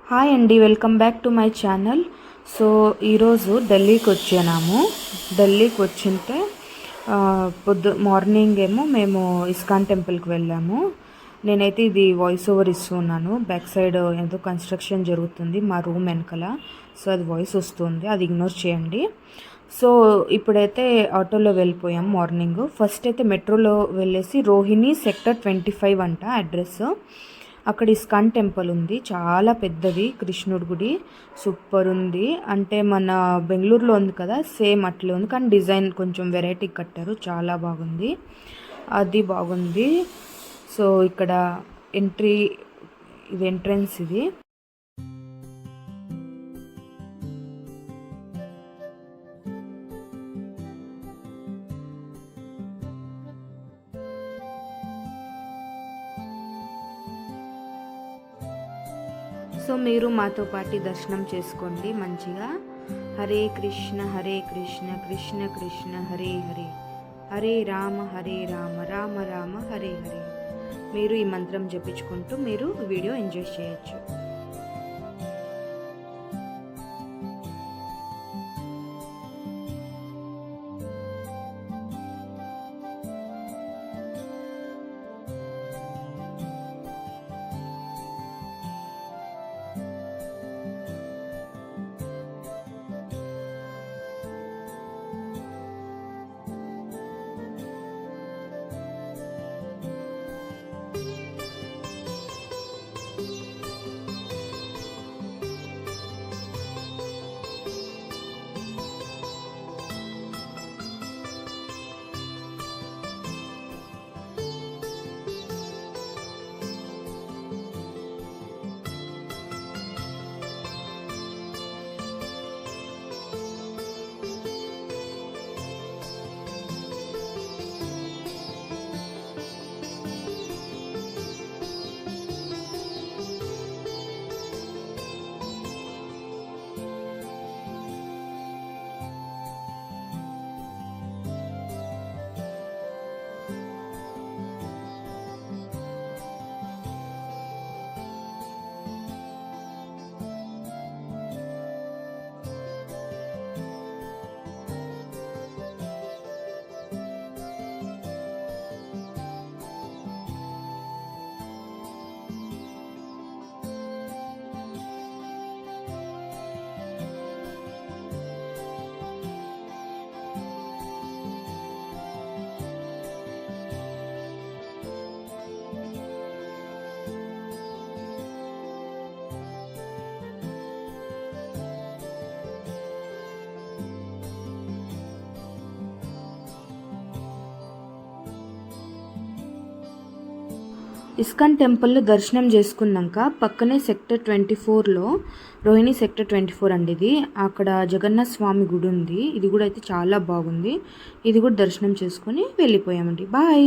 Hi అండి, welcome back to my channel. So ఈరోజు ఢిల్లీకి వచ్చాము. ఢిల్లీకి వచ్చింటే మార్నింగ్ ఏమో మేము ఇస్కాన్ టెంపుల్కి వెళ్ళాము. నేనైతే ఇది వాయిస్ ఓవర్ ఇస్తున్నాను. బ్యాక్ సైడ్ ఎంతో కన్స్ట్రక్షన్ జరుగుతుంది మా రూమ్ వెనకాల. సో అది వాయిస్ వస్తుంది, అది ఇగ్నోర్ చేయండి. సో ఇప్పుడైతే ఆటోలో వెళ్ళిపోయాం. మార్నింగ్ ఫస్ట్ అయితే మెట్రోలో వెళ్ళేసి రోహిణి సెక్టర్ 25 అంట అడ్రస్. అక్కడ ఇస్కాన్ టెంపుల్ ఉంది, చాలా పెద్దది, కృష్ణుడి గుడి సూపర్ ఉంది. అంటే మన బెంగళూరులో ఉంది కదా, సేమ్ అట్లే ఉంది, కానీ డిజైన్ కొంచెం వెరైటీ కట్టారు, చాలా బాగుంది, అది బాగుంది. సో ఇక్కడ ఇది ఎంట్రన్స్ ఇది. సో మీరు మాతో పాటు దర్శనం చేసుకోండి మంచిగా. హరే కృష్ణ కృష్ణ కృష్ణ హరే హరే, హరే రామ రామ రామ హరే హరే. మీరు ఈ మంత్రం జపించుకుంటూ మీరు వీడియో ఎంజాయ్ చేయొచ్చు. ఇస్కాన్ టెంపుల్లో దర్శనం చేసుకున్నాక పక్కనే సెక్టర్ 24లో రోహిణి సెక్టర్ 24 అండి ఇది. అక్కడ జగన్నాథ స్వామి గుడి ఉంది, ఇది కూడా అయితే చాలా బాగుంది. ఇది కూడా దర్శనం చేసుకొని వెళ్ళిపోయామండి. బాయ్.